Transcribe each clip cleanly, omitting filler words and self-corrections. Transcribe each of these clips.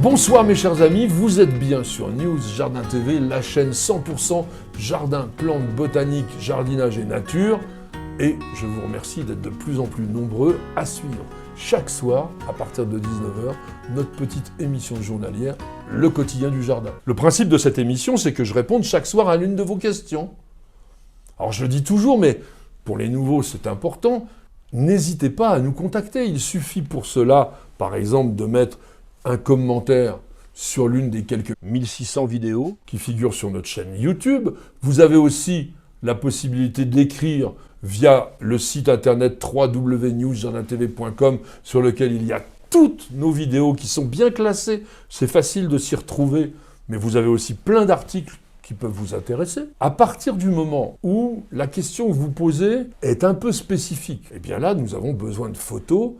Bonsoir mes chers amis, vous êtes bien sur News Jardin TV, la chaîne 100% jardin, plantes, botanique, jardinage et nature. Et je vous remercie d'être de plus en plus nombreux à suivre chaque soir, à partir de 19h, notre petite émission journalière, Le Quotidien du Jardin. Le principe de cette émission, c'est que je réponde chaque soir à l'une de vos questions. Alors je le dis toujours, mais pour les nouveaux, c'est important. N'hésitez pas à nous contacter. Il suffit pour cela, par exemple, de mettre un commentaire sur l'une des quelques 1600 vidéos qui figurent sur notre chaîne YouTube. Vous avez aussi la possibilité d'écrire via le site internet www.newsjardintv.com sur lequel il y a toutes nos vidéos qui sont bien classées. C'est facile de s'y retrouver, mais vous avez aussi plein d'articles qui peuvent vous intéresser. À partir du moment où la question que vous posez est un peu spécifique, eh bien là, nous avons besoin de photos,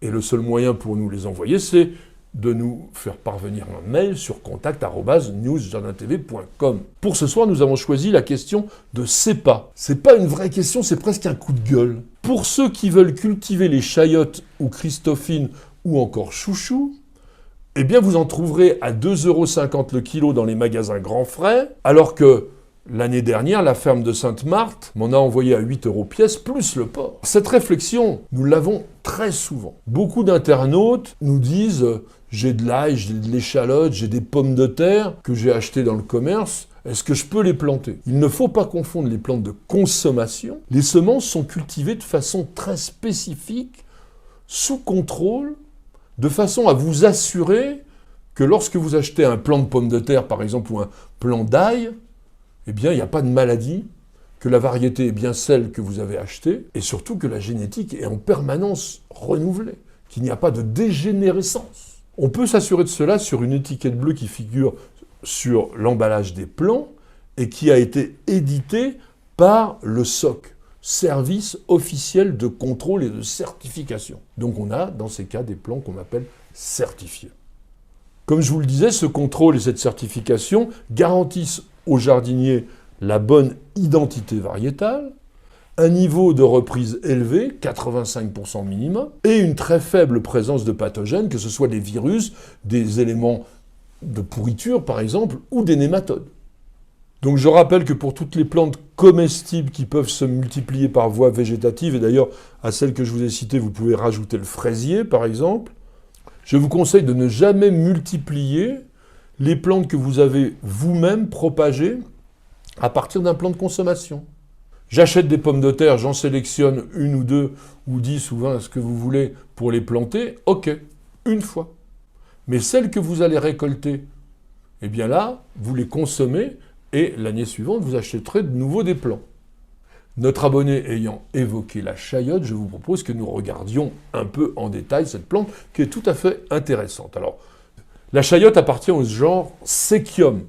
et le seul moyen pour nous les envoyer, c'est de nous faire parvenir un mail sur contact@newsjardintv.com. Pour ce soir, nous avons choisi la question de Cepa. C'est pas une vraie question, c'est presque un coup de gueule. Pour ceux qui veulent cultiver les chayotes ou christophines ou encore chouchou, eh bien vous en trouverez à 2,50 € le kilo dans les magasins Grand Frais, alors que l'année dernière, la ferme de Sainte-Marthe m'en a envoyé à 8 € pièce, plus le port. Cette réflexion, nous l'avons très souvent. Beaucoup d'internautes nous disent « j'ai de l'ail, j'ai de l'échalote, j'ai des pommes de terre que j'ai achetées dans le commerce, est-ce que je peux les planter ?» Il ne faut pas confondre les plantes de consommation. Les semences sont cultivées de façon très spécifique, sous contrôle, de façon à vous assurer que lorsque vous achetez un plant de pommes de terre, par exemple, ou un plant d'ail, eh bien, il n'y a pas de maladie, que la variété est bien celle que vous avez achetée, et surtout que la génétique est en permanence renouvelée, qu'il n'y a pas de dégénérescence. On peut s'assurer de cela sur une étiquette bleue qui figure sur l'emballage des plants et qui a été éditée par le SOC, Service officiel de contrôle et de certification. Donc on a, dans ces cas, des plants qu'on appelle certifiés. Comme je vous le disais, ce contrôle et cette certification garantissent aux jardiniers la bonne identité variétale, un niveau de reprise élevé, 85% minimum, et une très faible présence de pathogènes, que ce soit des virus, des éléments de pourriture par exemple, ou des nématodes. Donc je rappelle que pour toutes les plantes comestibles qui peuvent se multiplier par voie végétative, et d'ailleurs à celles que je vous ai citées, vous pouvez rajouter le fraisier par exemple, je vous conseille de ne jamais multiplier les plantes que vous avez vous-même propagées à partir d'un plan de consommation. J'achète des pommes de terre, j'en sélectionne une ou deux, ou 10 ou 20, ce que vous voulez, pour les planter, ok, une fois. Mais celles que vous allez récolter, eh bien là, vous les consommez, et l'année suivante, vous achèterez de nouveau des plants. Notre abonné ayant évoqué la chayote, je vous propose que nous regardions un peu en détail cette plante, qui est tout à fait intéressante. Alors, la chayote appartient au genre Sechium,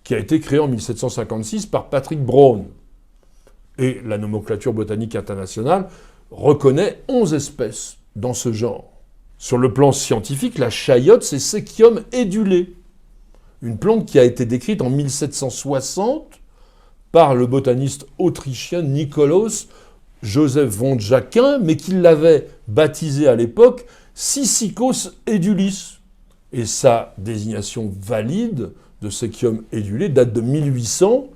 qui a été créé en 1756 par Patrick Brown. Et la nomenclature botanique internationale reconnaît 11 espèces dans ce genre. Sur le plan scientifique, la chayote, c'est Sechium édulé, une plante qui a été décrite en 1760 par le botaniste autrichien Nikolaus Joseph von Jacquin, mais qui l'avait baptisé à l'époque Cicicos edulis. Et sa désignation valide de Sechium édulé date de 1800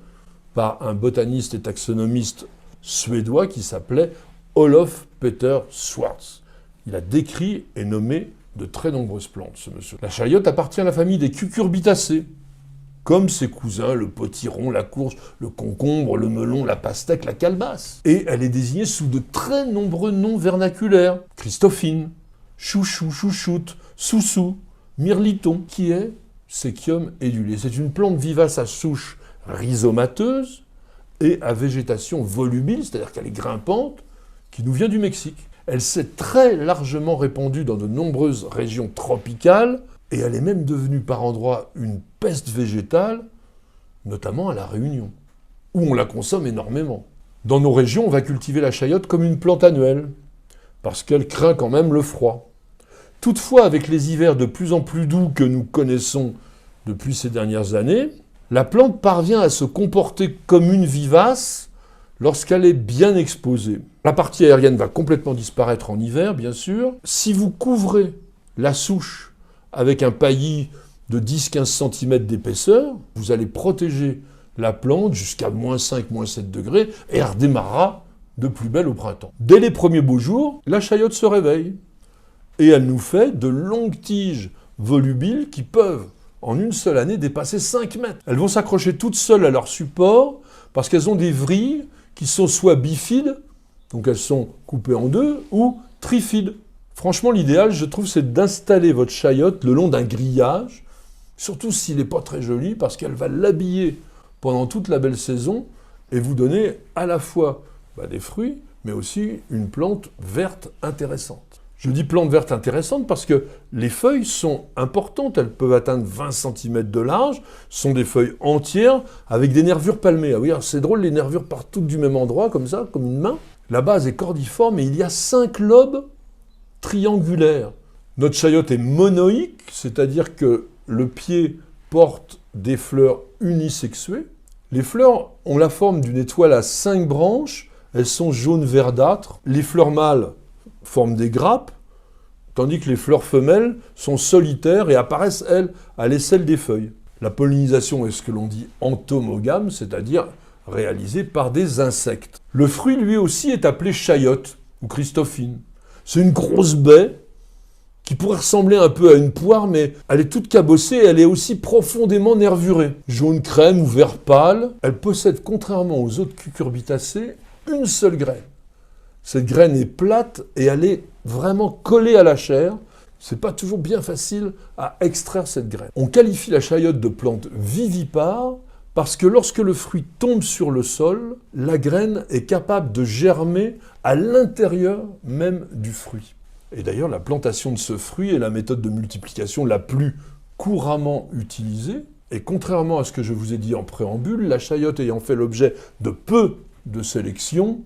par un botaniste et taxonomiste suédois qui s'appelait Olof Peter Swartz. Il a décrit et nommé de très nombreuses plantes, ce monsieur. La chayote appartient à la famille des cucurbitacées, comme ses cousins, le potiron, la courge, le concombre, le melon, la pastèque, la calebasse. Et elle est désignée sous de très nombreux noms vernaculaires. Christophine, chouchou, chouchoute, soussou, mirliton, qui est Sechium édulé. C'est une plante vivace à souche rhizomateuse et à végétation volubile, c'est-à-dire qu'elle est grimpante, qui nous vient du Mexique. Elle s'est très largement répandue dans de nombreuses régions tropicales, et elle est même devenue par endroits une peste végétale, notamment à La Réunion, où on la consomme énormément. Dans nos régions, on va cultiver la chayote comme une plante annuelle, parce qu'elle craint quand même le froid. Toutefois, avec les hivers de plus en plus doux que nous connaissons depuis ces dernières années, la plante parvient à se comporter comme une vivace lorsqu'elle est bien exposée. La partie aérienne va complètement disparaître en hiver, bien sûr. Si vous couvrez la souche avec un paillis de 10-15 cm d'épaisseur. Vous allez protéger la plante jusqu'à -5, -7 degrés et elle redémarrera de plus belle au printemps. Dès les premiers beaux jours, la chayotte se réveille et elle nous fait de longues tiges volubiles qui peuvent, en une seule année, dépasser 5 mètres. Elles vont s'accrocher toutes seules à leur support parce qu'elles ont des vrilles qui sont soit bifides, donc elles sont coupées en deux, ou trifides. Franchement, l'idéal, je trouve, c'est d'installer votre chayotte le long d'un grillage, surtout s'il n'est pas très joli, parce qu'elle va l'habiller pendant toute la belle saison et vous donner à la fois des fruits, mais aussi une plante verte intéressante. Je dis plante verte intéressante parce que les feuilles sont importantes, elles peuvent atteindre 20 cm de large, sont des feuilles entières avec des nervures palmées. Ah oui, c'est drôle, les nervures partent toutes du même endroit, comme ça, comme une main. La base est cordiforme et il y a 5 lobes triangulaires. Notre chayotte est monoïque, c'est-à-dire que le pied porte des fleurs unisexuées. Les fleurs ont la forme d'une étoile à 5 branches, elles sont jaune verdâtres. Les fleurs mâles forment des grappes, tandis que les fleurs femelles sont solitaires et apparaissent, elles, à l'aisselle des feuilles. La pollinisation est ce que l'on dit entomogame, c'est-à-dire réalisée par des insectes. Le fruit, lui aussi, est appelé chayotte ou christophine. C'est une grosse baie qui pourrait ressembler un peu à une poire, mais elle est toute cabossée et elle est aussi profondément nervurée. Jaune crème ou vert pâle, elle possède, contrairement aux autres cucurbitacées, une seule graine. Cette graine est plate et elle est vraiment collée à la chair. C'est pas toujours bien facile à extraire cette graine. On qualifie la chayotte de plante vivipare parce que lorsque le fruit tombe sur le sol, la graine est capable de germer à l'intérieur même du fruit. Et d'ailleurs, la plantation de ce fruit est la méthode de multiplication la plus couramment utilisée. Et contrairement à ce que je vous ai dit en préambule, la chayotte ayant fait l'objet de peu de sélection,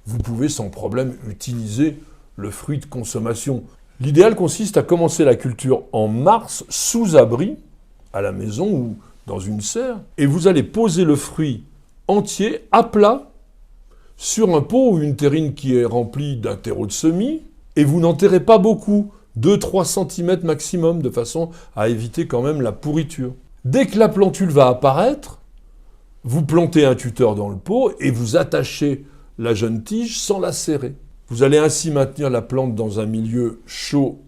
vous pouvez sans problème utiliser le fruit de consommation. L'idéal consiste à commencer la culture en mars sous abri, à la maison ou dans une serre, et vous allez poser le fruit entier à plat sur un pot ou une terrine qui est remplie d'un terreau de semis, et vous n'enterrez pas beaucoup, 2-3 cm maximum, de façon à éviter quand même la pourriture. Dès que la plantule va apparaître, vous plantez un tuteur dans le pot et vous attachez la jeune tige sans la serrer. Vous allez ainsi maintenir la plante dans un milieu chaud,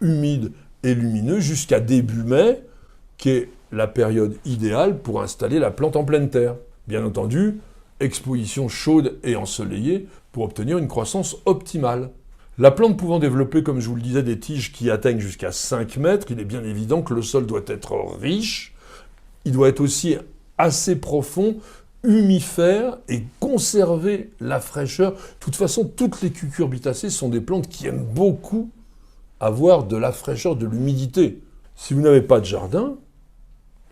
humide et lumineux jusqu'à début mai, qui est la période idéale pour installer la plante en pleine terre. Bien entendu, exposition chaude et ensoleillée pour obtenir une croissance optimale. La plante pouvant développer, comme je vous le disais, des tiges qui atteignent jusqu'à 5 mètres, il est bien évident que le sol doit être riche. Il doit être aussi assez profond, humifère et conserver la fraîcheur. De toute façon, toutes les cucurbitacées sont des plantes qui aiment beaucoup avoir de la fraîcheur, de l'humidité. Si vous n'avez pas de jardin,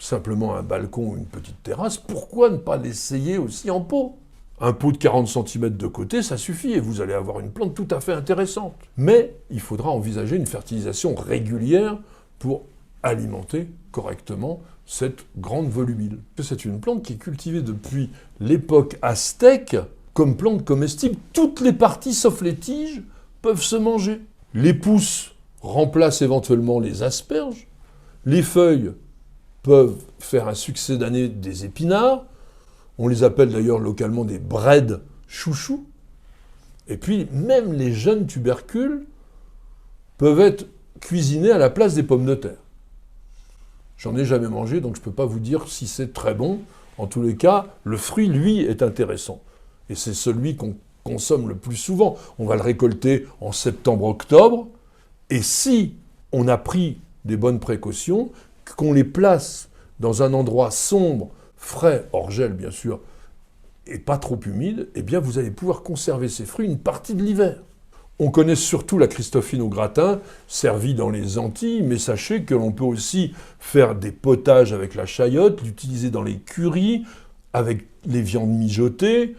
simplement un balcon ou une petite terrasse, pourquoi ne pas l'essayer aussi en pot ? Un pot de 40 cm de côté, ça suffit et vous allez avoir une plante tout à fait intéressante. Mais il faudra envisager une fertilisation régulière pour alimenter correctement cette grande volubile. C'est une plante qui est cultivée depuis l'époque aztèque comme plante comestible. Toutes les parties, sauf les tiges, peuvent se manger. Les pousses remplacent éventuellement les asperges. Les feuilles peuvent faire un succès d'année des épinards. On les appelle d'ailleurs localement des braides chouchous. Et puis, même les jeunes tubercules peuvent être cuisinés à la place des pommes de terre. J'en ai jamais mangé, donc je ne peux pas vous dire si c'est très bon. En tous les cas, le fruit, lui, est intéressant. Et c'est celui qu'on consomme le plus souvent. On va le récolter en septembre-octobre. Et si on a pris des bonnes précautions, qu'on les place dans un endroit sombre, frais, hors gel bien sûr, et pas trop humide, eh bien vous allez pouvoir conserver ces fruits une partie de l'hiver. On connaît surtout la christophine au gratin, servie dans les Antilles, mais sachez que l'on peut aussi faire des potages avec la chayotte, l'utiliser dans les currys, avec les viandes mijotées,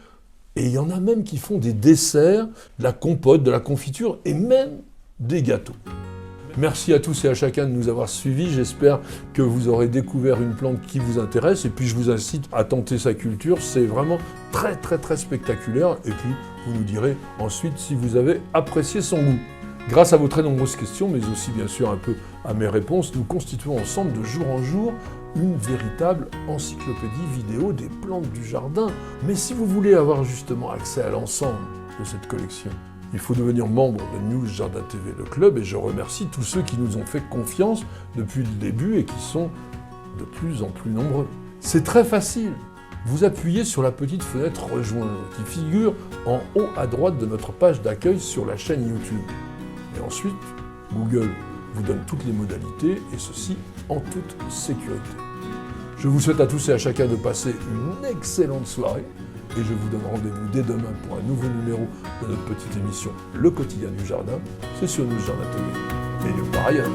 et il y en a même qui font des desserts, de la compote, de la confiture, et même des gâteaux. Merci à tous et à chacun de nous avoir suivis. J'espère que vous aurez découvert une plante qui vous intéresse. Et puis je vous incite à tenter sa culture. C'est vraiment très spectaculaire. Et puis vous nous direz ensuite si vous avez apprécié son goût. Grâce à vos très nombreuses questions, mais aussi bien sûr un peu à mes réponses, nous constituons ensemble de jour en jour une véritable encyclopédie vidéo des plantes du jardin. Mais si vous voulez avoir justement accès à l'ensemble de cette collection, il faut devenir membre de News Jardin TV, le club, et je remercie tous ceux qui nous ont fait confiance depuis le début et qui sont de plus en plus nombreux. C'est très facile. Vous appuyez sur la petite fenêtre « Rejoindre » qui figure en haut à droite de notre page d'accueil sur la chaîne YouTube. Et ensuite, Google vous donne toutes les modalités, et ceci en toute sécurité. Je vous souhaite à tous et à chacun de passer une excellente soirée, et je vous donne rendez-vous dès demain pour un nouveau numéro de notre petite émission Le Quotidien du Jardin. C'est sur News Jardin TV, et nulle part ailleurs.